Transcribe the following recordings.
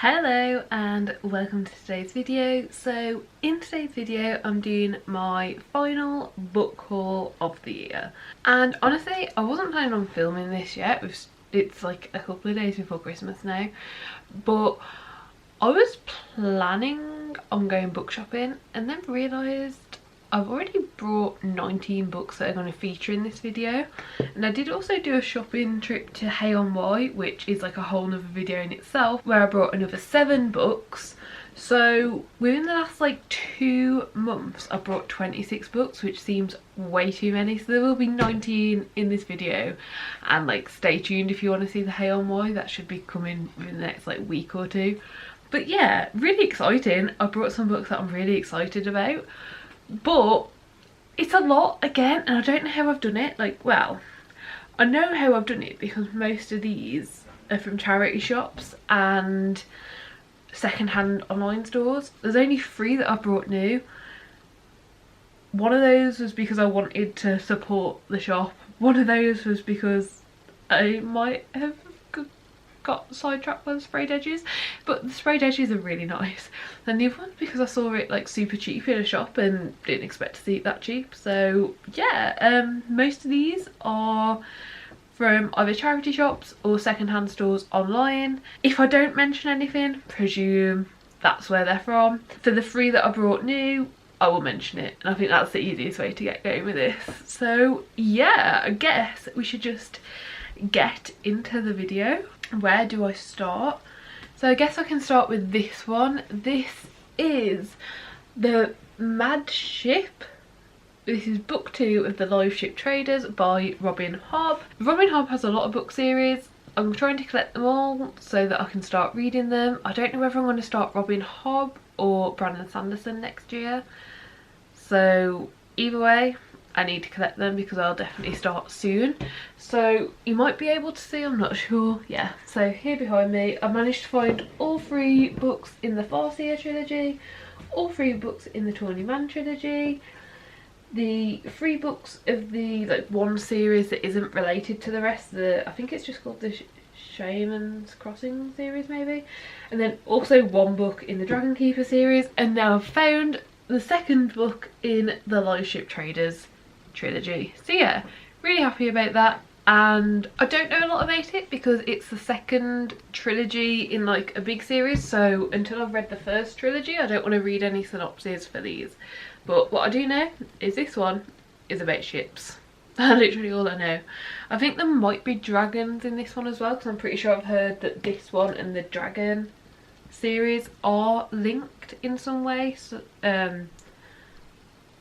Hello and welcome to today's video. So in today's video I'm doing my final book haul of the year, and honestly I wasn't planning on filming this yet. It's like a couple of days before Christmas now, but I was planning on going book shopping and then realised I've already brought 19 books that are going to feature in this video, and I did also do a shopping trip to h.eather.e.lizabeth, which is like a whole nother video in itself, where I brought another 7 books. So within the last like 2 months I brought 26 books, which seems way too many, so there will be 19 in this video, and like stay tuned if you want to see the h.eather.e.lizabeth. That should be coming in the next like week or two. But yeah, really exciting. I brought some books that I'm really excited about, but it's a lot again, and I don't know how I've done it. Like, well, I know how I've done it because most of these are from charity shops and second-hand online stores. There's only 3 that I've brought new. One of those was because I wanted to support the shop. One of those was because I might have got sidetracked by the sprayed edges, but the sprayed edges are really nice. And the other one because I saw it like super cheap in a shop and didn't expect to see it that cheap. So yeah, most of these are from either charity shops or second-hand stores online. If I don't mention anything, presume that's where they're from. For the 3 that I brought new, I will mention it, and I think that's the easiest way to get going with this. So yeah, I guess we should just get into the video. Where do I start? So I guess I can start with this one. This is The Mad Ship. This is book 2 of the Live Ship Traders by Robin Hobb. Robin Hobb has a lot of book series. I'm trying to collect them all so that I can start reading them. I don't know whether I'm going to start Robin Hobb or Brandon Sanderson next year. So either way, I need to collect them because I'll definitely start soon. So you might be able to see, I'm not sure. Yeah, so here behind me I've managed to find all 3 books in the Farseer trilogy, all 3 books in the Tawny Man trilogy, the 3 books of the like one series that isn't related to the rest. I think it's just called the Shaman's Crossing series maybe, and then also 1 book in the Dragon Keeper series, and now I've found the 2nd book in the Live Ship Traders trilogy. So yeah, really happy about that. And I don't know a lot about it because it's the 2nd trilogy in like a big series, so until I've read the 1st trilogy I don't want to read any synopses for these. But what I do know is this one is about ships. That's literally all I know. I think there might be dragons in this one as well, because I'm pretty sure I've heard that this one and the Dragon series are linked in some way. So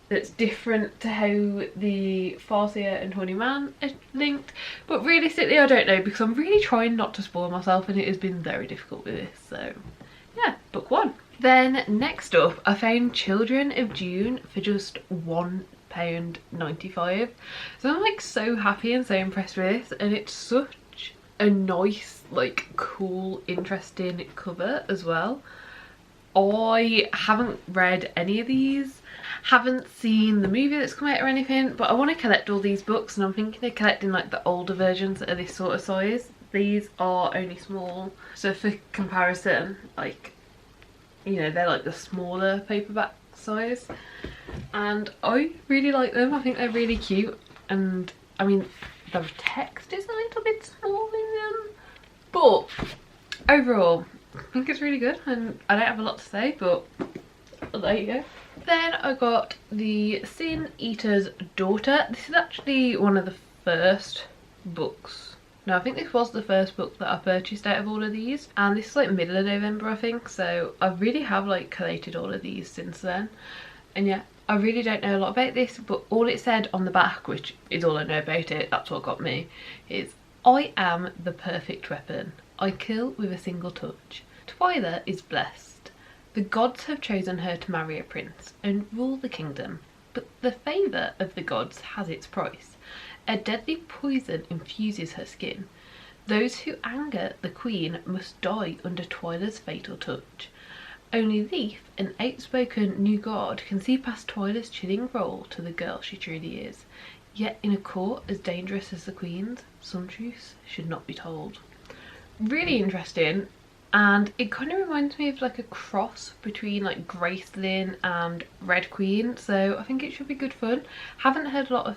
that's different to how the Farseer and Tawny Man are linked. But realistically I don't know, because I'm really trying not to spoil myself and it has been very difficult with this. So yeah, book 1. Then next up I found Children of June for just £1.95. So I'm like so happy and so impressed with this, and it's such a nice, like cool, interesting cover as well. I haven't read any of these, haven't seen the movie that's come out or anything, but I want to collect all these books, and I'm thinking of collecting like the older versions that are this sort of size. These are only small, so for comparison, like, you know, they're like the smaller paperback size, and I really like them. I think they're really cute, and I mean the text is a little bit small in them, but overall I think it's really good, and I don't have a lot to say, but there you go. Then I got the Sin Eater's Daughter. This is actually one of the first books. No, I think this was the first book that I purchased out of all of these, and this is like middle of November I think, so I really have like collated all of these since then. And yeah, I really don't know a lot about this, but all it said on the back, which is all I know about it, that's what got me, is I am the perfect weapon. I kill with a single touch. h.eather is blessed. The gods have chosen her to marry a prince and rule the kingdom, but the favour of the gods has its price. A deadly poison infuses her skin. Those who anger the queen must die under h.eather's fatal touch. Only Leaf, an outspoken new guard, can see past h.eather's chilling role to the girl she truly is. Yet in a court as dangerous as the queen's, some truths should not be told. Really interesting. and it kind of reminds me of like a cross between like Gracelyn and Red Queen, so I think it should be good fun. Haven't heard a lot of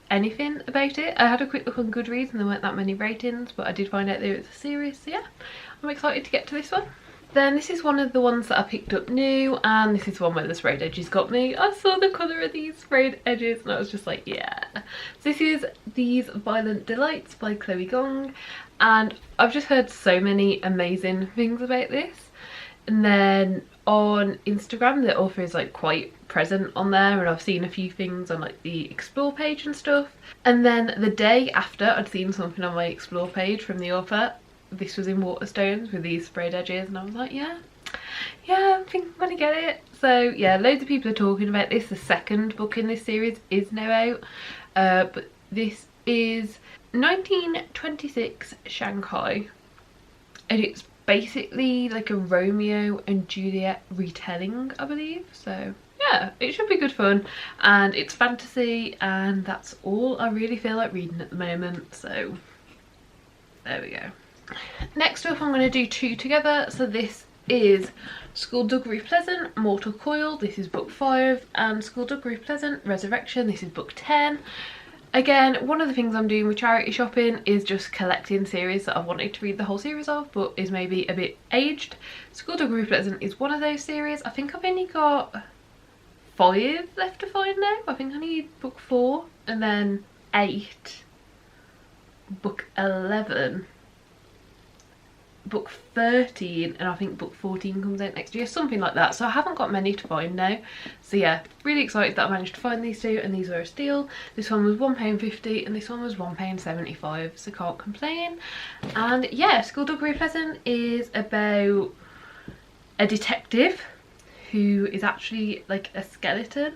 anything about it. I had a quick look on Goodreads and there weren't that many ratings, but I did find out that it was a series, so yeah, I'm excited to get to this one. Then this is one of the ones that I picked up new, and this is one where the sprayed edges got me. I saw the colour of these sprayed edges and I was just like, yeah. So this is These Violent Delights by Chloe Gong, and I've just heard so many amazing things about this. And then on Instagram the author is like quite present on there, and I've seen a few things on like the explore page and stuff. And then the day after I'd seen something on my explore page from the author. This was in Waterstones with these sprayed edges, and I was like, yeah, I think I'm gonna get it. So yeah, loads of people are talking about this. The second book in this series is now out, but this is 1926 Shanghai, and it's basically like a Romeo and Juliet retelling, I believe. So yeah, it should be good fun, and it's fantasy, and that's all I really feel like reading at the moment, so there we go. Next up I'm going to do two together. So this is Skullduggery Pleasant, Mortal Coil, this is book 5, and Skullduggery Pleasant, Resurrection, this is book 10. Again, one of the things I'm doing with charity shopping is just collecting series that I've wanted to read the whole series of but is maybe a bit aged. Skullduggery Pleasant is one of those series. I think I've only got 5 left to find now. I think I need book 4 and then 8, book 11, book 13, and I think book 14 comes out next year, something like that. So I haven't got many to find now. So yeah, really excited that I managed to find these two, and these were a steal. This one was £1.50 and this one was £1.75, so can't complain. And yeah, Skullduggery Pleasant is about a detective who is actually like a skeleton,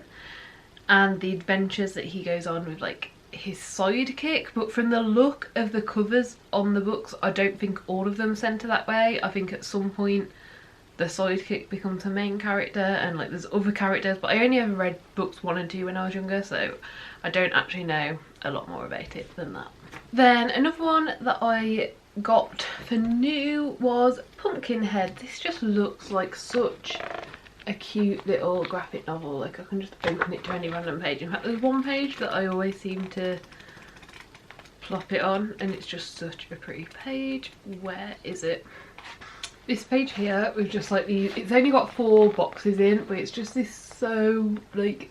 and the adventures that he goes on with like his sidekick. But from the look of the covers on the books, I don't think all of them centre that way. I think at some point the sidekick becomes a main character, and like there's other characters, but I only ever read books 1 and 2 when I was younger, so I don't actually know a lot more about it than that. Then another one that I got for new was Pumpkinhead. This just looks like such a cute little graphic novel. Like I can just open it to any random page. In fact, there's one page that I always seem to plop it on, and it's just such a pretty page. Where is it? This page here with just like these, it's only got 4 boxes in, but it's just this so like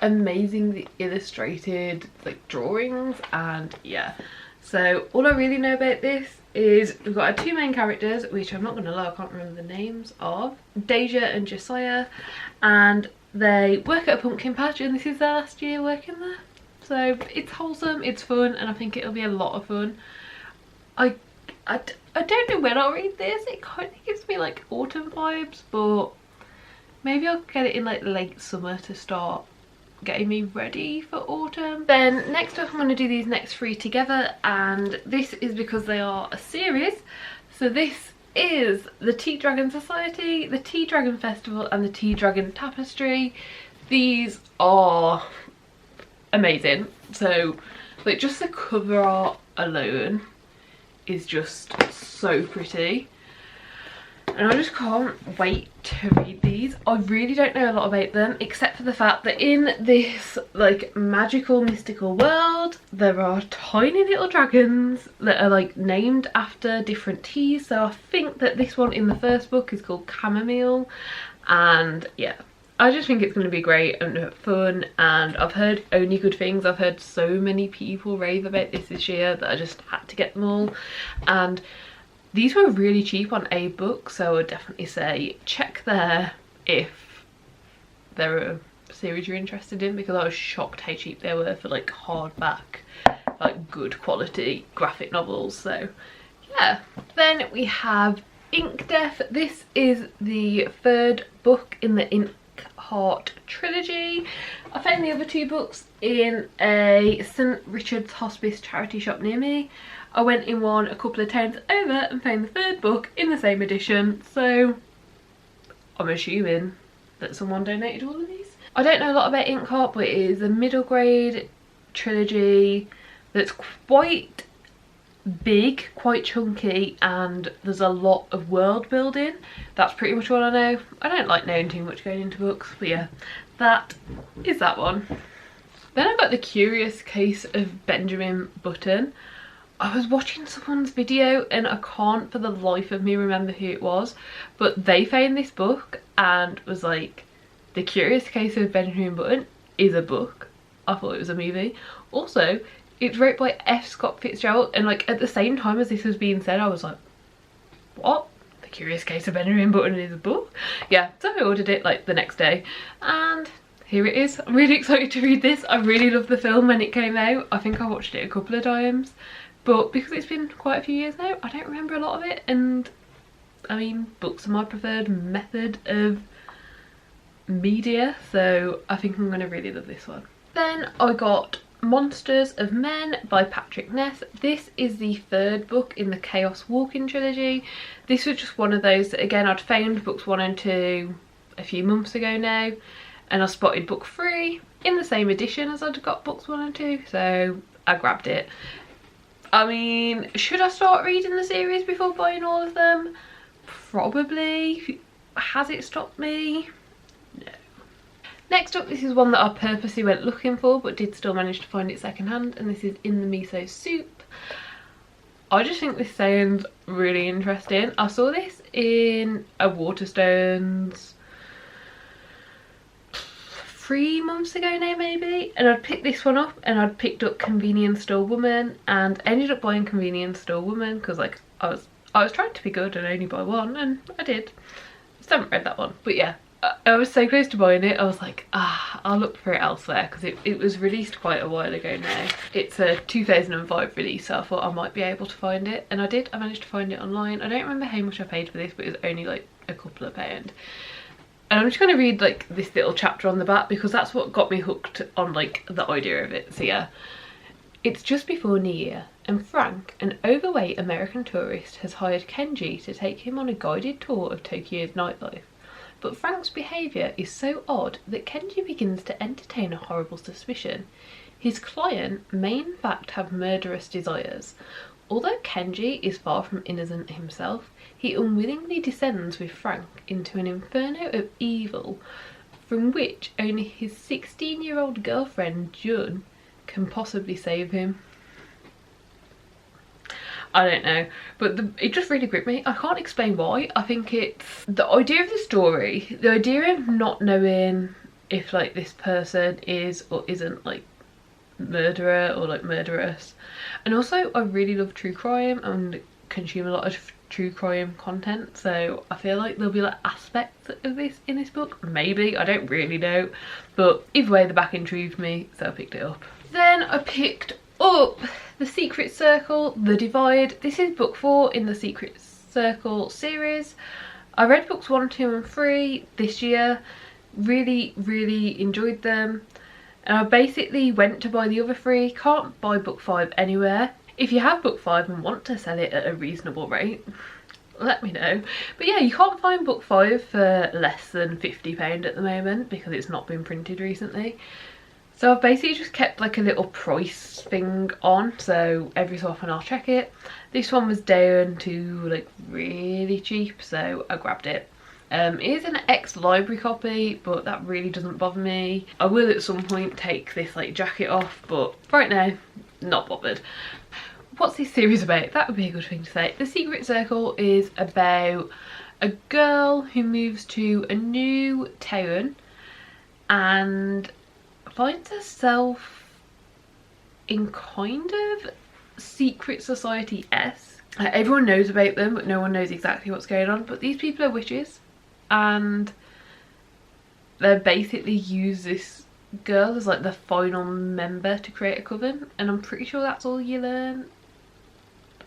amazingly illustrated like drawings, and yeah. So all I really know about this is we've got our 2 main characters, which I'm not going to lie, I can't remember the names of, Deja and Josiah, and they work at a pumpkin patch, and this is their last year working there. So it's wholesome, it's fun, and I think it'll be a lot of fun. I don't know when I'll read this. It kind of gives me like autumn vibes, but maybe I'll get it in like late summer to start getting me ready for autumn. Then next up I'm going to do these next 3 together, and this is because they are a series. So this is the Tea Dragon Society, the Tea Dragon Festival, and the Tea Dragon Tapestry. These are amazing. So like just the cover art alone is just so pretty, and I just can't wait to read these. I really don't know a lot about them, except for the fact that in this like magical mystical world there are tiny little dragons that are like named after different teas. So I think that this one in the first book is called Chamomile, and yeah, I just think it's going to be great and fun, and I've heard only good things. I've heard so many people rave about this year that I just had to get them all, and these were really cheap on A-Book, so I would definitely say check there if they're a series you're interested in, because I was shocked how cheap they were for like hardback, like good quality graphic novels. So yeah. Then we have Ink Death. This is the 3rd book in the Ink Heart trilogy. I found the other 2 books in a St Richard's Hospice charity shop near me. I went in one a couple of times over and found the 3rd book in the same edition, so I'm assuming that someone donated all of these. I don't know a lot about Ink Heart, but it is a middle grade trilogy that's quite big, quite chunky, and there's a lot of world building. That's pretty much all I know. I don't like knowing too much going into books, but yeah, that is that one. Then I've got The Curious Case of Benjamin Button. I was watching someone's video and I can't for the life of me remember who it was, but they found this book and was like, The Curious Case of Benjamin Button is a book. I thought it was a movie. Also, it's wrote by F. Scott Fitzgerald, and like at the same time as this was being said, I was like, what? The Curious Case of Benjamin Button is a book? Yeah, so I ordered it like the next day and here it is. I'm really excited to read this. I really loved the film when it came out. I think I watched it a couple of times, but because it's been quite a few years now, I don't remember a lot of it, and I mean, books are my preferred method of media, so I think I'm going to really love this one. Then I got Monsters of Men by Patrick Ness. This is the third book in the Chaos Walking trilogy. This was just one of those that, again, I'd found books 1 and 2 a few months ago now, and I spotted book 3 in the same edition as I'd got books 1 and 2, so I grabbed it. I mean, should I start reading the series before buying all of them? Probably. Has it stopped me? No. Next up, this is one that I purposely went looking for but did still manage to find it secondhand, and this is In the Miso Soup. I just think this sounds really interesting. I saw this in a Waterstones 3 months ago now maybe, and I'd picked this one up, and I'd picked up Convenience Store Woman and ended up buying Convenience Store Woman because like I was trying to be good and only buy one, and I did. Still haven't read that one, but yeah. I was so close to buying it. I was like, I'll look for it elsewhere because it was released quite a while ago now. It's a 2005 release, so I thought I might be able to find it, and I did. I managed to find it online. I don't remember how much I paid for this, but it was only like a couple of pounds. And I'm just going to read like this little chapter on the back because that's what got me hooked on like the idea of it. So yeah, it's just before New Year, and Frank, an overweight American tourist, has hired Kenji to take him on a guided tour of Tokyo's nightlife. But Frank's behaviour is so odd that Kenji begins to entertain a horrible suspicion. His client may in fact have murderous desires. Although Kenji is far from innocent himself, he unwillingly descends with Frank into an inferno of evil from which only his 16-year-old girlfriend Jun can possibly save him. I don't know, but it just really gripped me. I can't explain why. I think it's the idea of the story, the idea of not knowing if like this person is or isn't like murderer or like murderous. And also I really love true crime and consume a lot of true crime content, so I feel like there'll be like aspects of this in this book. Maybe, I don't really know, but either way the back intrigued me, so I picked it up. Then I picked up The Secret Circle, The Divide. This is book 4 in the Secret Circle series. I read books 1, 2 and 3 this year. Really enjoyed them, and I basically went to buy the other 3. Can't buy book 5 anywhere. If you have book 5 and want to sell it at a reasonable rate, let me know. But yeah, you can't find book 5 for less than £50 at the moment because it's not been printed recently. So I've basically just kept like a little price thing on, so every so often I'll check it. This one was down to like really cheap, so I grabbed it. It is an ex-library copy, but that really doesn't bother me. I will at some point take this like jacket off, but right now, not bothered. What's this series about? That would be a good thing to say. The Secret Circle is about a girl who moves to a new town and finds herself in kind of secret society-esque. Everyone knows about them, but no one knows exactly what's going on. But these people are witches, and they basically use this girl as like the final member to create a coven, and I'm pretty sure that's all you learn.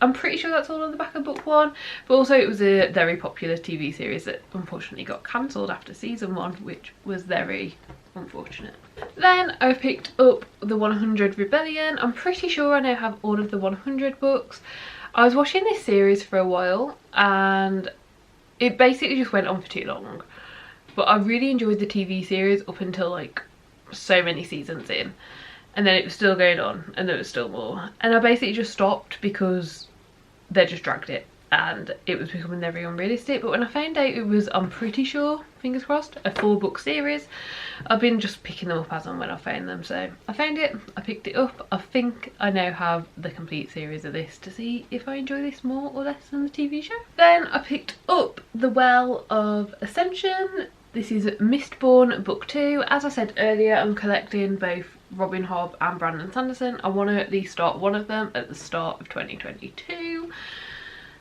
I'm pretty sure that's all on the back of book 1, but also it was a very popular TV series that unfortunately got cancelled after season 1, which was very unfortunate. Then I picked up The 100 Rebellion. I'm pretty sure I now have all of the 100 books. I was watching this series for a while and it basically just went on for too long, but I really enjoyed the TV series up until like so many seasons in, and then it was still going on and there was still more, and I basically just stopped because they just dragged it and it was becoming very unrealistic. But when I found out it was, I'm pretty sure, fingers crossed, a 4-book series, I've been just picking them up as and when I found them. So I found it, I picked it up. I think I now have the complete series of this to see if I enjoy this more or less than the TV show. Then I picked up The Well of Ascension. This is Mistborn book 2. As I said earlier, I'm collecting both Robin Hobb and Brandon Sanderson. I want to at least start one of them at the start of 2022.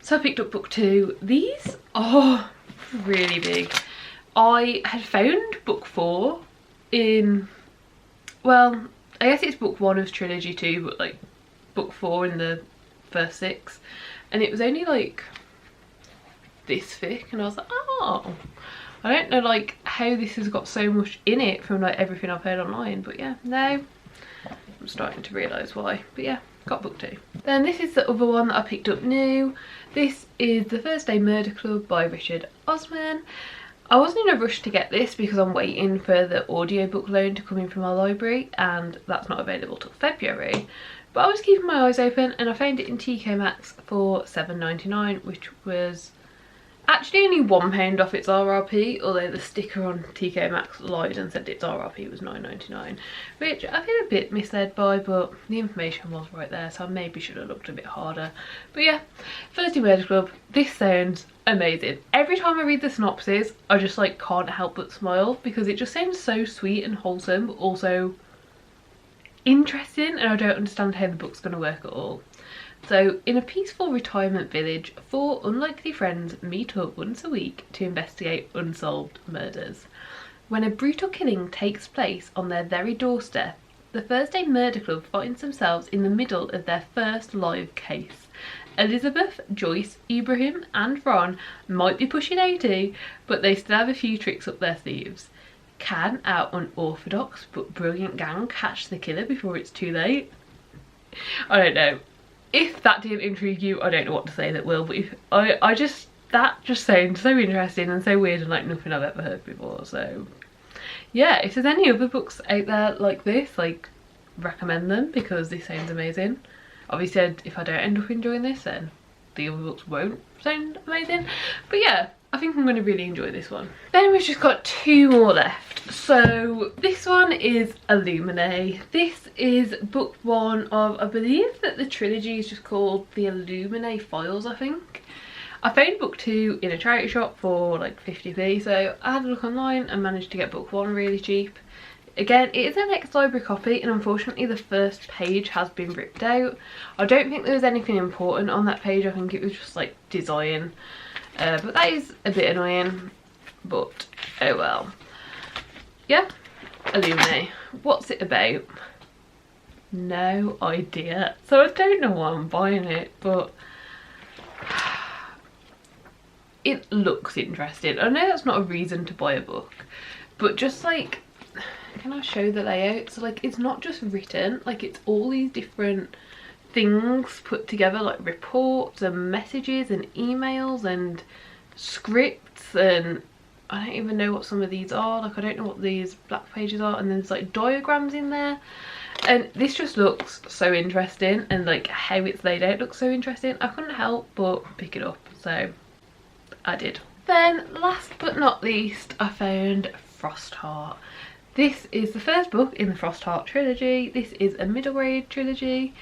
So I picked up book 2. These are really big. I had found book 4 in, well, I guess it's book 1 of trilogy 2, but like book 4 in the first 6. And it was only like this thick, and I was like, oh, I don't know like how this has got so much in it from like everything I've heard online, but yeah, now I'm starting to realise why. But yeah, got book 2. Then this is the other one that I picked up new. This is The First Day Murder Club by Richard Osman. I wasn't in a rush to get this because I'm waiting for the audiobook loan to come in from our library, and that's not available till February. But I was keeping my eyes open and I found it in TK Maxx for £7.99, which was actually only £1 off its RRP, although the sticker on TK Maxx lied and said its RRP was £9.99, which I feel a bit misled by, but the information was right there, so I maybe should have looked a bit harder. But yeah, First Day Murder Club, this sounds amazing. Every time I read the synopsis, I just like can't help but smile because it just sounds so sweet and wholesome, but also interesting, and I don't understand how the book's going to work at all. So, in a peaceful retirement village, 4 unlikely friends meet up once a week to investigate unsolved murders. When a brutal killing takes place on their very doorstep, the First Day Murder Club finds themselves in the middle of their first live case. Elizabeth, Joyce, Ibrahim and Ron might be pushing 80, but they still have a few tricks up their sleeves. Can our unorthodox but brilliant gang catch the killer before it's too late? I don't know. If that didn't intrigue you, I don't know what to say that will, but if, that just sounds so interesting and so weird and like nothing I've ever heard before. So yeah, if there's any other books out there like this, like recommend them because this sounds amazing. Obviously if I don't end up enjoying this, then the other books won't sound amazing. But yeah, I think I'm going to really enjoy this one. Then we've just got 2 more left. So this one is Illuminati. This is book 1 of, I believe that the trilogy is just called the Illuminati Files, I think. I found book 2 in a charity shop for like 50p, so I had a look online and managed to get book 1 really cheap. Again, it is an ex-library copy and unfortunately the first page has been ripped out. I don't think there was anything important on that page, I think it was just like design. But that is a bit annoying, but oh well. Yeah, Illuminati. What's it about? No idea. So I don't know why I'm buying it, but it looks interesting. I know that's not a reason to buy a book, but just like, can I show the layout? So like, it's not just written, like it's all these different things put together, like reports and messages and emails and scripts, and I don't even know what some of these are. Like I don't know what these black pages are, and then there's like diagrams in there, and this just looks so interesting, and like how it's laid out looks so interesting. I couldn't help but pick it up, so I did. Then last but not least, I found Frostheart. This is the first book in the Frostheart trilogy. This is a middle grade trilogy,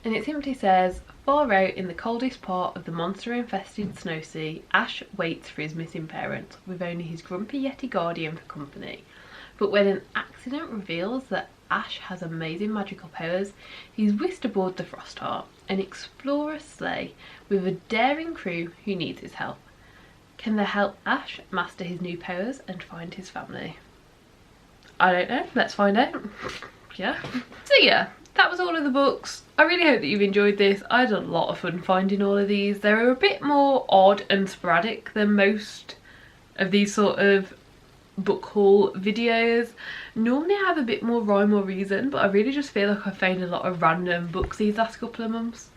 and it simply says, far out in the coldest part of the monster-infested snow sea, Ash waits for his missing parents, with only his grumpy Yeti guardian for company. But when an accident reveals that Ash has amazing magical powers, he's whisked aboard the Frostheart, an explorer sleigh with a daring crew who needs his help. Can they help Ash master his new powers and find his family? I don't know, let's find out. Yeah. So yeah, that was all of the books. I really hope that you've enjoyed this. I had a lot of fun finding all of these. They were a bit more odd and sporadic than most of these sort of book haul videos. Normally I have a bit more rhyme or reason, but I really just feel like I found a lot of random books these last couple of months.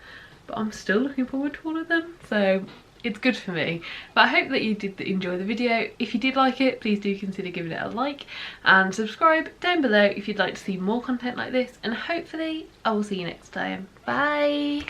But I'm still looking forward to all of them, so it's good for me. But I hope that you did enjoy the video. If you did like it, please do consider giving it a like and subscribe down below if you'd like to see more content like this, and hopefully I will see you next time. Bye.